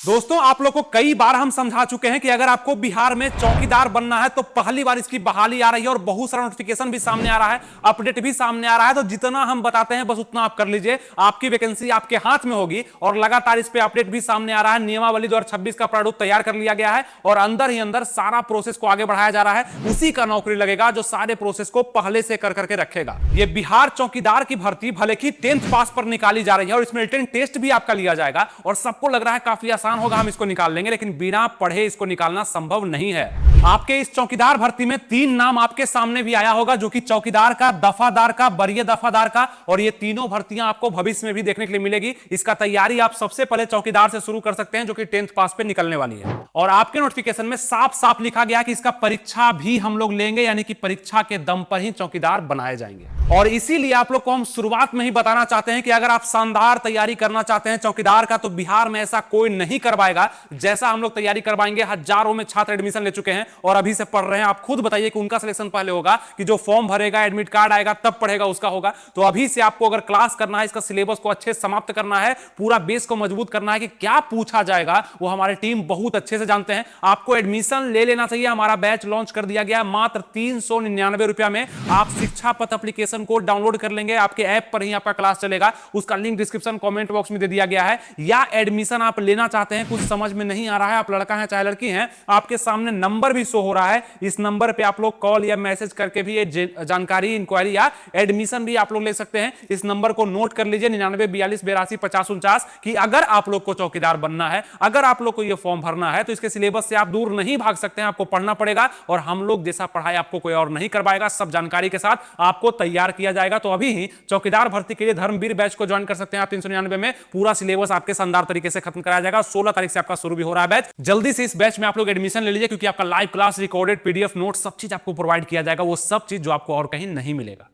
दोस्तों, आप लोग को कई बार हम समझा चुके हैं कि अगर आपको बिहार में चौकीदार बनना है तो पहली बार इसकी बहाली आ रही है और बहुत सारा नोटिफिकेशन भी सामने आ रहा है, अपडेट भी सामने आ रहा है। तो जितना हम बताते हैं बस उतना आप कर लीजिए, आपकी वैकेंसी आपके हाथ में होगी। और लगातार इस पे अपडेट भी सामने आ रहा है। नियमावली 2026 का प्रारूप तैयार कर लिया गया है और अंदर ही अंदर सारा प्रोसेस को आगे बढ़ाया जा रहा है। उसी का नौकरी लगेगा जो सारे प्रोसेस को पहले से कर करके रखेगा। ये बिहार चौकीदार की भर्ती भले ही 10th पास पर निकाली जा रही है और इसमें रिटन टेस्ट भी आपका लिया जाएगा और सबको लग रहा है काफी आसान होगा, हम इसको निकाल लेंगे, लेकिन बिना पढ़े इसको निकालना संभव नहीं है। आपके इस चौकीदार भर्ती में 3 नाम आपके सामने भी आया होगा, जो कि चौकीदार का, दफादार का, वरीय दफादार का, और ये तीनों भर्तियां आपको भविष्य में भी देखने के लिए मिलेगी। इसका तैयारी आप सबसे पहले चौकीदार से शुरू कर सकते हैं, जो कि 10th पास पे निकलने वाली है। और आपके नोटिफिकेशन में साफ साफ लिखा गया कि इसका परीक्षा भी हम लोग लेंगे, यानी कि परीक्षा के दम पर ही चौकीदार बनाए जाएंगे। और इसीलिए आप लोग को हम शुरुआत में ही बताना चाहते हैं कि अगर आप शानदार तैयारी करना चाहते हैं चौकीदार का, तो बिहार में ऐसा कोई नहीं करवाएगा जैसा हम लोग तैयारी करवाएंगे। हजारों में छात्र एडमिशन ले चुके हैं और अभी से पढ़ रहे हैं। आप खुद बताइए कि उनका सिलेक्शन पहले होगा कि जो फॉर्म भरेगा, एडमिट कार्ड आएगा तब पढ़ेगा, उसका होगा। तो अभी से आपको अगर क्लास करना है, इसका सिलेबस को अच्छे से समाप्त करना है, पूरा बेस को मजबूत करना है कि क्या पूछा जाएगा, वो हमारी टीम बहुत अच्छे से जानते हैं। आपको एडमिशन ले लेना चाहिए। हमारा बैच लॉन्च कर दिया गया मात्र 399 रुपया में। आप शिक्षा पथ एप्लीकेशन को डाउनलोड कर लेंगे, आपके ऐप पर ही आपका क्लास चलेगा। उसका लिंक डिस्क्रिप्शन कमेंट बॉक्स में दे दिया गया है। या एडमिशन आप लेना चाहते हैं, कुछ समझ में नहीं आ रहा है, आप लड़का है चाहे लड़की हैं, आपके सामने नंबर भी शो हो रहा है। इस नंबर पे आप लोग कॉल या मैसेज करके भी ये जानकारी, इंक्वायरी या एडमिशन भी आप लोग ले सकते हैं। इस नंबर को नोट कर लीजिए, 99 42 82 50 49, कि अगर आप लोग को चौकीदार बनना है, अगर आप लोग को ये फॉर्म भरना है, तो इसके सिलेबस से आप दूर नहीं भाग सकते हैं। आपको पढ़ना पड़ेगा और हम लोग जैसा पढ़ाई आपको कोई और नहीं करवाएगा। सब जानकारी के साथ आपको तैयार किया जाएगा। तो अभी ही चौकीदार भर्ती के लिए धर्मवीर बैच को ज्वाइन कर सकते हैं आप। 399 में पूरा सिलेबस आपके शानदार तरीके से खत्म कराया जाएगा। 16 तारीख से आपका शुरू भी हो रहा है बैच। जल्दी से इस बैच में आप लोग एडमिशन ले लीजिए, क्योंकि आपका live class, recorded PDF note, सब चीज आपको प्रोवाइड किया जाएगा। वो सब चीज जो आपको और कहीं नहीं मिलेगा।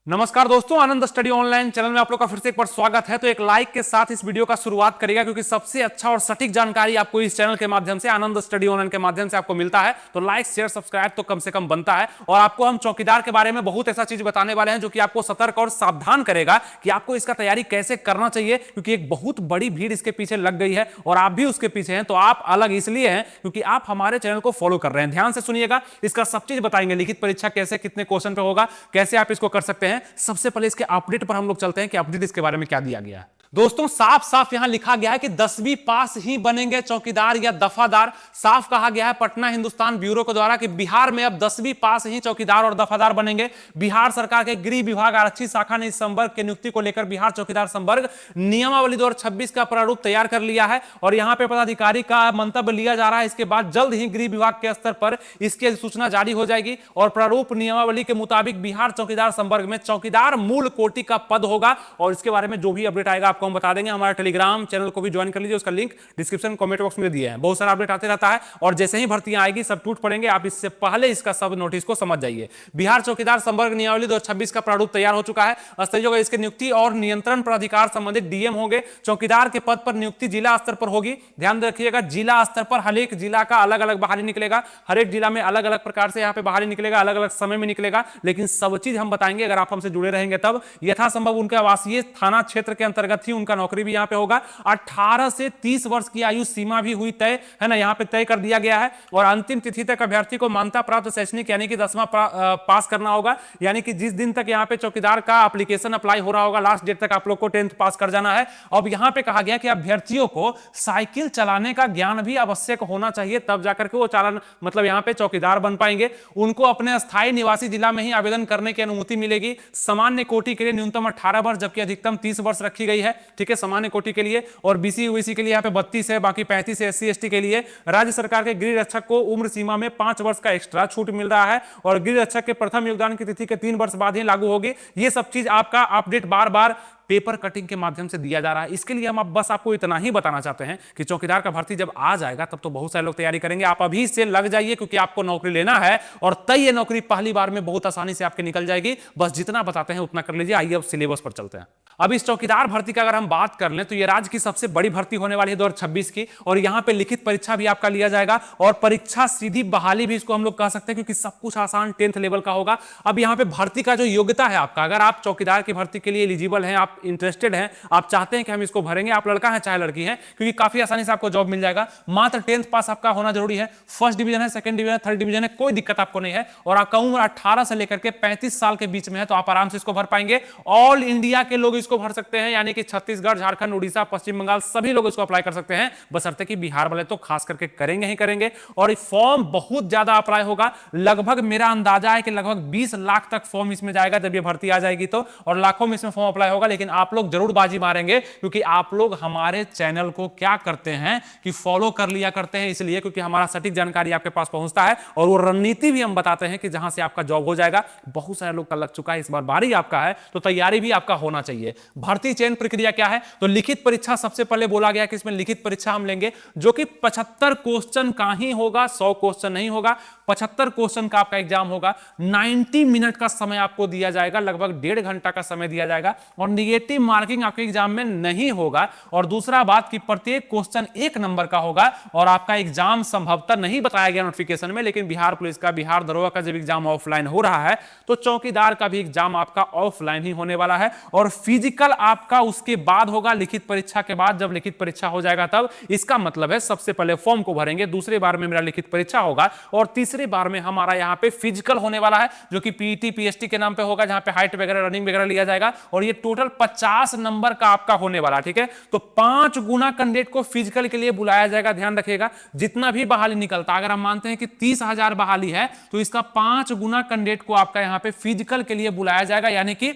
नमस्कार दोस्तों, आनंद स्टडी ऑनलाइन चैनल में आप लोग का फिर से एक बार स्वागत है। तो एक लाइक के साथ इस वीडियो का शुरुआत करेगा, क्योंकि सबसे अच्छा और सटीक जानकारी आपको इस चैनल के माध्यम से, आनंद स्टडी ऑनलाइन के माध्यम से आपको मिलता है। तो लाइक शेयर सब्सक्राइब तो कम से कम बनता है। और आपको हम चौकीदार के बारे में बहुत ऐसा चीज बताने वाले हैं जो कि आपको सतर्क और सावधान करेगा कि आपको इसका तैयारी कैसे करना चाहिए, क्योंकि एक बहुत बड़ी भीड़ इसके पीछे लग गई है और आप भी उसके पीछे हैं। तो आप अलग इसलिए हैं क्योंकि आप हमारे चैनल को फॉलो कर रहे हैं। ध्यान से सुनिएगा, इसका सब चीज बताएंगे। लिखित परीक्षा कैसे, कितने क्वेश्चन पे होगा, कैसे आप इसको कर सकते हैं। सबसे पहले इसके अपडेट पर हम लोग चलते हैं कि अपडेट इसके बारे में क्या दिया गया है। दोस्तों, साफ साफ यहां लिखा गया है कि 10वीं पास ही बनेंगे चौकीदार या दफादार। साफ कहा गया है पटना हिंदुस्तान ब्यूरो के द्वारा कि बिहार में अब 10वीं पास ही चौकीदार और दफादार बनेंगे। बिहार सरकार के गृह विभाग आरक्षी शाखा ने इस संवर्ग की नियुक्ति को लेकर बिहार चौकीदार संवर्ग नियमावली 2026 का प्रारूप तैयार कर लिया है और यहां पर पदाधिकारी का मंतव्य लिया जा रहा है। इसके बाद जल्द ही गृह विभाग के स्तर पर इसकी सूचना जारी हो जाएगी और प्रारूप नियमावली के मुताबिक बिहार चौकीदार संवर्ग में चौकीदार मूल कोटि का पद होगा। और इसके बारे में जो भी अपडेट आएगा हम बता देंगे। हमारा टेलीग्राम चैनल को भी ज्वाइन कर लीजिए, उसका लिंक डिस्क्रिप्शन कमेंट बॉक्स में दिया है। बहुत सारा अपडेट आते रहता है और जैसे ही भर्तियां आएगी सब टूट पड़ेंगे। आप इससे पहले इसका सब नोटिस को समझ जाइए। बिहार चौकीदार संवर्ग नियमावली 2026 का प्रारूप तैयार हो चुका है। स्तरीय होगा इसके नियुक्ति और नियंत्रण प्राधिकार संबंधित डीएम होंगे। चौकीदार के पद पर नियुक्ति जिला स्तर पर होगी। ध्यान रखिएगा, जिला स्तर पर हर एक जिला का अलग अलग बहाली निकलेगा। हर एक जिला में अलग अलग प्रकार से यहाँ पे बहाली निकलेगा, अलग अलग समय में निकलेगा। लेकिन सब चीज हम बताएंगे अगर आप हमसे जुड़े रहेंगे तब। यथासंभव उनके आवासीय थाना क्षेत्र के अंतर्गत ही उनका नौकरी भी यहां पे होगा। 18 से 30 वर्ष की आयु सीमा भी हुई तय है ना, यहां पे तय कर दिया गया है। और अंतिम तिथि तक अभ्यर्थी को मान्यता प्राप्त शैक्षणिक यानी कि 10वां पास करना होगा। यानी कि जिस दिन तक यहां पे चौकीदार का एप्लीकेशन अप्लाई हो रहा होगा, लास्ट डेट तक आप लोग को 10th पास कर जाना है। अब यहां पे कहा गया कि अभ्यर्थियों को साइकिल चलाने का ज्ञान भी आवश्यक होना चाहिए, तब जाकर के वो चालन मतलब यहां पे चौकीदार बन पाएंगे। उनको अपने स्थायी निवासी जिला में ही आवेदन करने की अनुमति मिलेगी। सामान्य कोटि के लिए न्यूनतम 18 वर्ष जबकि अधिकतम 30 वर्ष रखी गई है। ठीक है, सामान्य कोटि के लिए। और बीसी ओबीसी के लिए यहाँ पे 32 है, बाकी 35 है एससी एसटी के लिए। राज्य सरकार के गृह रक्षक को उम्र सीमा में 5 वर्ष का एक्स्ट्रा छूट मिल रहा है और गृह रक्षक के प्रथम योगदान की तिथि के 3 वर्ष बाद ही लागू होगी। ये सब चीज आपका अपडेट बार बार पेपर कटिंग के माध्यम से दिया जा रहा है। इसके लिए हम बस आपको इतना ही बताना चाहते हैं कि चौकीदार का भर्ती जब आ जाएगा तब तो बहुत सारे लोग तैयारी करेंगे। आप अभी से लग जाइए, क्योंकि आपको नौकरी लेना है और तय ये नौकरी पहली बार में बहुत आसानी से आपके निकल जाएगी। बस जितना बताते हैं उतना कर लीजिए। आइए अब सिलेबस पर चलते हैं। अब इस चौकीदार भर्ती का अगर हम बात कर लें तो यह राज्य की सबसे बड़ी भर्ती होने वाली है 2026 की। और यहां पे लिखित परीक्षा भी आपका लिया जाएगा और परीक्षा सीधी बहाली भी इसको हम लोग कह सकते हैं, क्योंकि सब कुछ आसान 10th लेवल का होगा। अब यहां पे भर्ती का जो योग्यता है आपका, अगर आप चौकीदार की भर्ती के लिए एलिजिबल हैं, आप इंटरेस्टेड हैं, आप चाहते हैं कि हम इसको भरेंगे, आप लड़का है चाहे लड़की है, क्योंकि काफी आसानी से आपको जॉब मिल जाएगा। मात्र 10th पास आपका होना जरूरी है। फर्स्ट डिवीजन है, सेकंड डिवीजन है, थर्ड डिवीजन है, कोई दिक्कत आपको नहीं है। और आपका उम्र 18 से लेकर के 35 साल के बीच में है, तो आप आराम से इसको भर पाएंगे। ऑल इंडिया के लोग इसको भर सकते हैं, यानी कि छत्तीसगढ़, झारखंड, उड़ीसा, पश्चिम बंगाल सभी लोग इसको अप्लाई कर सकते हैं, बशर्ते कि बिहार वाले तो खास करके करेंगे ही करेंगे। और फॉर्म बहुत ज्यादा अप्लाई होगा, लगभग मेरा अंदाजा है कि लगभग 20 लाख तक फॉर्म इसमें जाएगा जब ये भर्ती आ जाएगी तो, और लाखों में इसमें फॉर्म अप्लाई होगा। लेकिन आप लोग जरूर बाजी मारेंगे, क्योंकि आप लोग हमारे चैनल को क्या करते हैं कि फॉलो कर लिया करते हैं, इसलिए क्योंकि हमारा सटीक जानकारी आपके पास पहुंचता है और वो रणनीति भी हम बताते हैं कि जहां से आपका जॉब हो जाएगा। बहुत सारे लोग का लग चुका है, इस बार बारी आपका है, तो तैयारी भी आपका होना चाहिए। भर्ती चयन प्रक्रिया क्या है, तो लिखित परीक्षा सबसे पहले बोला गया कि इसमें लिखित परीक्षा हम लेंगे, जो कि 75 क्वेश्चन का ही होगा, 100 क्वेश्चन नहीं होगा। 75 क्वेश्चन का आपका एग्जाम होगा। 90 मिनट का समय आपको दिया जाएगा, लगभग 1.5 घंटा का समय दिया जाएगा, और निगेटिव मार्किंग आपके एग्जाम में नहीं होगा। और दूसरा बात कि प्रत्येक क्वेश्चन 1 नंबर का होगा, और आपका एग्जाम संभवतः नहीं बताया गया नोटिफिकेशन में, लेकिन बिहार पुलिस का, बिहार दरोगा का जब एग्जाम ऑफलाइन हो रहा है, तो चौकीदार का भी एग्जाम आपका ऑफलाइन ही होने वाला है। और फिजिकल आपका उसके बाद होगा, लिखित परीक्षा के बाद। जब लिखित परीक्षा हो जाएगा तब, इसका मतलब है सबसे पहले फॉर्म को भरेंगे, दूसरे बार में मेरा लिखित परीक्षा होगा, और तीसरे बार में हमारा यहां पे फिजिकल होने वाला है, जो कि पीटी पीएसटी के नाम पे होगा, जहां पे हाइट वगैरह, रनिंग वगैरह लिया जाएगा। और ये टोटल 50 नंबर का आपका होने वाला, ठीक है। तो 5 गुना कैंडिडेट को फिजिकल के लिए बुलाया जाएगा। ध्यान रखिएगा, जितना भी बहाली निकलता, अगर हम मानते हैं कि 30,000 बहाली है, तो इसका 5 गुना कैंडिडेट को आपका यहां पे फिजिकल के लिए बुलाया जाएगा, यानी कि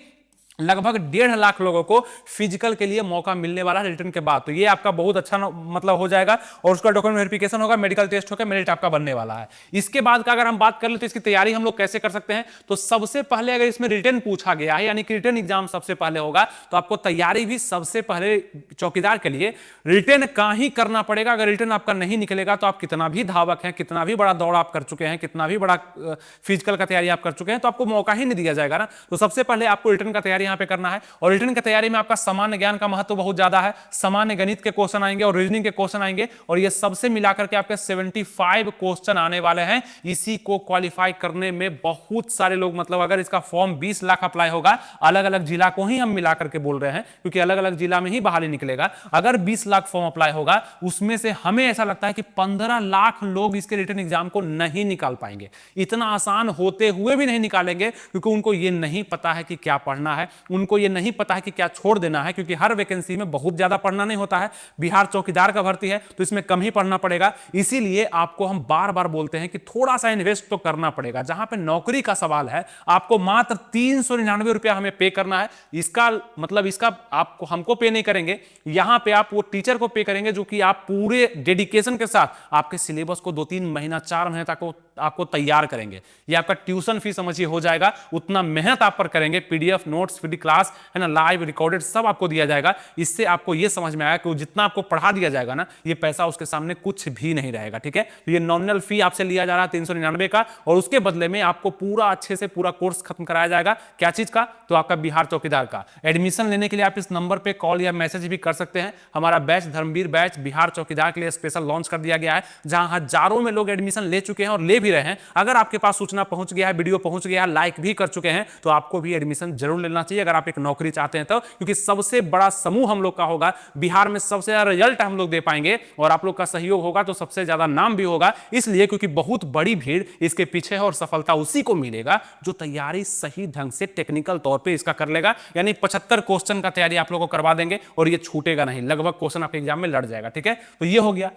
लगभग 1.5 लाख लोगों को फिजिकल के लिए मौका मिलने वाला है रिटर्न के बाद। तो ये आपका बहुत अच्छा मतलब हो जाएगा, और उसका डॉक्यूमेंट वेरिफिकेशन होगा, मेडिकल टेस्ट होगा, मेरिट आपका बनने वाला है। इसके बाद का अगर हम बात कर ले तो इसकी तैयारी हम लोग कैसे कर सकते हैं, तो सबसे पहले अगर इसमें रिटर्न पूछा गया है, यानी कि रिटर्न एग्जाम सबसे पहले होगा, तो आपको तैयारी भी सबसे पहले चौकीदार के लिए रिटर्न का ही करना पड़ेगा। अगर रिटर्न आपका नहीं निकलेगा तो आप कितना भी धावक हैं, कितना भी बड़ा दौड़ आप कर चुके हैं, कितना भी बड़ा फिजिकल का तैयारी आप कर चुके हैं, तो आपको मौका ही नहीं दिया जाएगा ना। तो सबसे पहले आपको रिटर्न का तैयारी यहां पे करना है। और रिटर्न की तैयारी में आपका सामान्य ज्ञान का महत्व बहुत ज्यादा है। सामान्य गणित के क्वेश्चन आएंगे और रीजनिंग के क्वेश्चन आएंगे, और ये सबसे मिलाकर के आपके 75 क्वेश्चन आने वाले हैं। इसी को क्वालिफाई करने में बहुत सारे लोग, मतलब अगर इसका फॉर्म 20 लाख अप्लाई होगा, अलग अलग जिला को ही हम मिलाकर के बोल रहे हैं, क्योंकि अलग अलग जिला में ही बहाली निकलेगा। अगर 20 लाख फॉर्म अप्लाई होगा, उसमें से हमें ऐसा लगता है कि 15 लाख लोग इसके रिटर्न एग्जाम को नहीं निकाल पाएंगे। इतना आसान होते हुए भी नहीं निकालेंगे, क्योंकि उनको ये नहीं पता है कि क्या पढ़ना है, उनको ये नहीं पता है कि क्या छोड़ देना है, क्योंकि हर वैकेंसी में बहुत ज्यादा पढ़ना नहीं होता है। बिहार चौकीदार का भर्ती है तो इसमें कम ही पढ़ना पड़ेगा। इसीलिए आपको हम बार बार बोलते हैं कि थोड़ा सा इन्वेस्ट तो करना पड़ेगा। जहां पे नौकरी का सवाल है, आपको मात्र 399 रुपया हमें पे करना है। इसका मतलब इसका आपको हमको पे नहीं करेंगे, यहां पे आप वो टीचर को पे करेंगे, जो कि आप पूरे डेडिकेशन के साथ आपके सिलेबस को 2-3 महीना, 4 महीने तक आपको तैयार करेंगे। ये आपका ट्यूशन फीस समझिए हो जाएगा, उतना मेहनत आप पर करेंगे। पीडीएफ, नोट्स, फ्री क्लास है ना, लाइव रिकॉर्डेड सब आपको दिया जाएगा। इससे आपको ये समझ में आया कि जितना आपको पढ़ा दिया जाएगा ना, ये पैसा उसके सामने कुछ भी नहीं रहेगा, ठीक है। तो ये नॉमिनल फी आपसे लिया जा रहा है 399 का, और उसके बदले में आपको पूरा अच्छे से पूरा कोर्स खत्म कराया जाएगा। क्या चीज का, तो आपका बिहार चौकीदार का। एडमिशन लेने के लिए आप इस नंबर पे कॉल या मैसेज भी कर सकते हैं। हमारा बैच, धर्मवीर बैच, बिहार चौकीदार के लिए स्पेशल लॉन्च कर दिया गया है, जहां हजारों में लोग एडमिशन ले चुके हैं और ले भी रहे हैं। अगर आपके पास सूचना पहुंच गया है, वीडियो पहुंच गया है, लाइक भी कर चुके हैं, तो आपको भी एडमिशन जरूर लेना चाहिए, अगर आप एक नौकरी चाहते हैं तो। क्योंकि सबसे बड़ा समूह हम लोग का होगा, बिहार में सबसे ज्यादा रिजल्ट हम लोग दे पाएंगे, और आप लोग का सहयोग होगा तो सबसे ज्यादा नाम भी होगा। इसलिए क्योंकि बहुत बड़ी भीड़ इसके पीछे है, और सफलता उसी को मिलेगा जो तैयारी सही ढंग से टेक्निकल तौर पे इसका कर लेगा। यानी 75 क्वेश्चन का तैयारी आप लोगों को करवा देंगे, और ये छूटेगा नहीं, लगभग क्वेश्चन आपके एग्जाम में लड़ जाएगा, ठीक है। तो ये हो गया।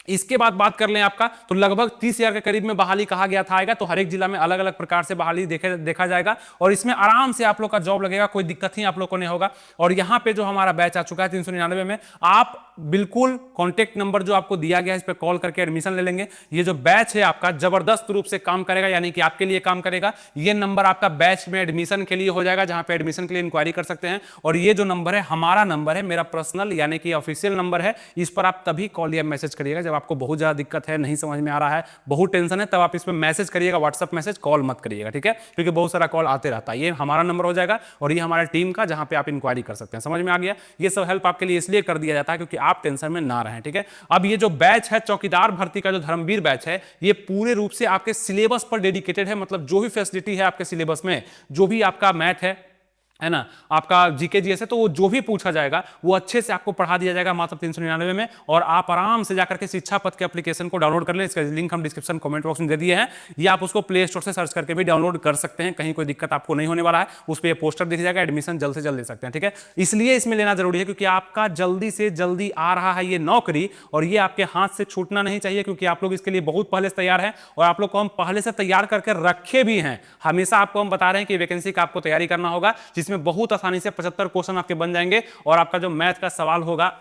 इसके बाद बात कर लें आपका, तो लगभग 30,000 के करीब में बहाली कहा गया था आएगा। तो हर एक जिला में अलग अलग प्रकार से बहाली देखा जाएगा, और इसमें आराम से आप लोग का जॉब लगेगा, कोई दिक्कत ही आप लोग को नहीं होगा। और यहाँ पे जो हमारा बैच आ चुका है 399 में, आप बिल्कुल कॉन्टेक्ट नंबर जो आपको दिया गया है, इस पर कॉल करके एडमिशन ले लेंगे। ये जो बैच है आपका जबरदस्त रूप से काम करेगा, यानी कि आपके लिए काम करेगा। ये नंबर आपका बैच में एडमिशन के लिए हो जाएगा, जहां पे एडमिशन के लिए इंक्वायरी कर सकते हैं। और ये जो नंबर है हमारा नंबर है, मेरा पर्सनल यानी कि ऑफिशियल नंबर है। इस पर आप तभी कॉल या मैसेज करिएगा जब आपको बहुत ज्यादा दिक्कत है, नहीं समझ में आ रहा है, बहुत टेंशन है, तब आप इस पर मैसेज करिएगा, व्हाट्सएप मैसेज, कॉल मत करिएगा, ठीक है। क्योंकि बहुत सारा कॉल आते रहता है। ये हमारा नंबर हो जाएगा, और ये हमारे टीम का, जहां पे आप इंक्वायरी कर सकते हैं। समझ में आ गया। ये सब हेल्प आपके लिए इसलिए कर दिया जाता है क्योंकि आप टेंशन में ना रहें, ठीक है। अब ये जो बैच है चौकीदार भर्ती का, जो धर्मवीर बैच है, ये पूरे रूप से आपके सिलेबस पर डेडिकेटेड है। मतलब जो भी फैसिलिटी है आपके सिलेबस में, जो भी आपका मैथ है, है ना, आपका जीके जीएस है, तो वो जो भी पूछा जाएगा वो अच्छे से आपको पढ़ा दिया जाएगा मात्र 399 में, और आप आराम से जाकर के शिक्षा पथ के एप्लीकेशन को डाउनलोड कर लें। इसका लिंक हम डिस्क्रिप्शन कमेंट बॉक्स में दे दिए हैं, या आप उसको प्ले स्टोर से सर्च करके भी डाउनलोड कर सकते हैं, कहीं कोई दिक्कत आपको नहीं होने वाला है। उस पर पोस्टर दिख जाएगा, एडमिशन जल्द से जल्द ले सकते हैं, ठीक है। इसलिए इसमें लेना जरूरी है क्योंकि आपका जल्दी से जल्दी आ रहा है ये नौकरी, और ये आपके हाथ से छूटना नहीं चाहिए, क्योंकि आप लोग इसके लिए बहुत पहले से तैयार हैं, और आप लोग को हम पहले से तैयार करके रखे भी हैं। हमेशा आपको हम बता रहे हैं कि वैकेंसी का आपको तैयारी करना होगा, जिसमें बहुत आसानी से 75 क्वेश्चन आपके बन जाएंगे, और आपका जो मैथ का सवाल होगा,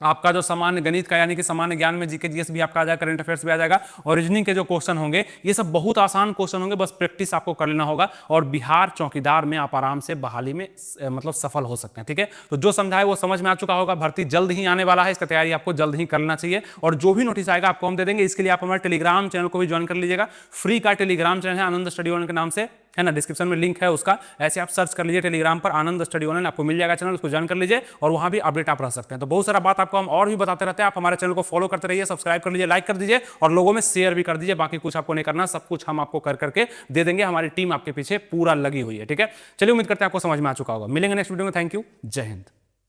आपका जो सामान्य गणित का यानी कि सामान्य ज्ञान में जीके जीएस भी आपका आ जाएगा, करंट अफेयर्स भी आ जाएगा, और रीजनिंग के जो क्वेश्चन होंगे ये सब बहुत आसान क्वेश्चन होंगे, बस प्रैक्टिस आपको कर लेना होगा, और बिहार चौकीदार में आप आराम से बहाली में मतलब सफल हो सकते हैं, ठीक है। तो जो समझा है वो समझ में आ चुका होगा, भर्ती जल्द ही आने वाला है, इसका तैयारी आपको जल्द ही करना चाहिए, और जो भी नोटिस आएगा आपको हम दे देंगे। इसके लिए आप हमारे टेलीग्राम चैनल को भी ज्वाइन कर लीजिएगा, फ्री का टेलीग्राम चैनल है आनंद स्टडी ऑनलाइन के नाम से, है ना, डिस्क्रिप्शन में लिंक है उसका, ऐसे आप सर्च कर लीजिए टेलीग्राम पर आनंद स्टडी ऑनलाइन, आपको मिल जाएगा चैनल, उसको ज्वाइन कर लीजिए, और वहां भी अपडेट आप रह सकते हैं। तो बहुत सारा बात आपको हम और भी बताते रहते हैं, आप हमारे चैनल को फॉलो करते रहिए, सब्सक्राइब कर लीजिए, लाइक कर दीजिए, और लोगों में शेयर भी कर दीजिए। बाकी कुछ आपको नहीं करना, सब कुछ हम आपको कर करके दे देंगे, हमारी टीम आपके पीछे पूरा लगी हुई है, ठीक है। चलिए, उम्मीद करते हैं आपको समझ में आ चुका होगा। मिलेंगे नेक्स्ट वीडियो में, थैंक यू, जय हिंद।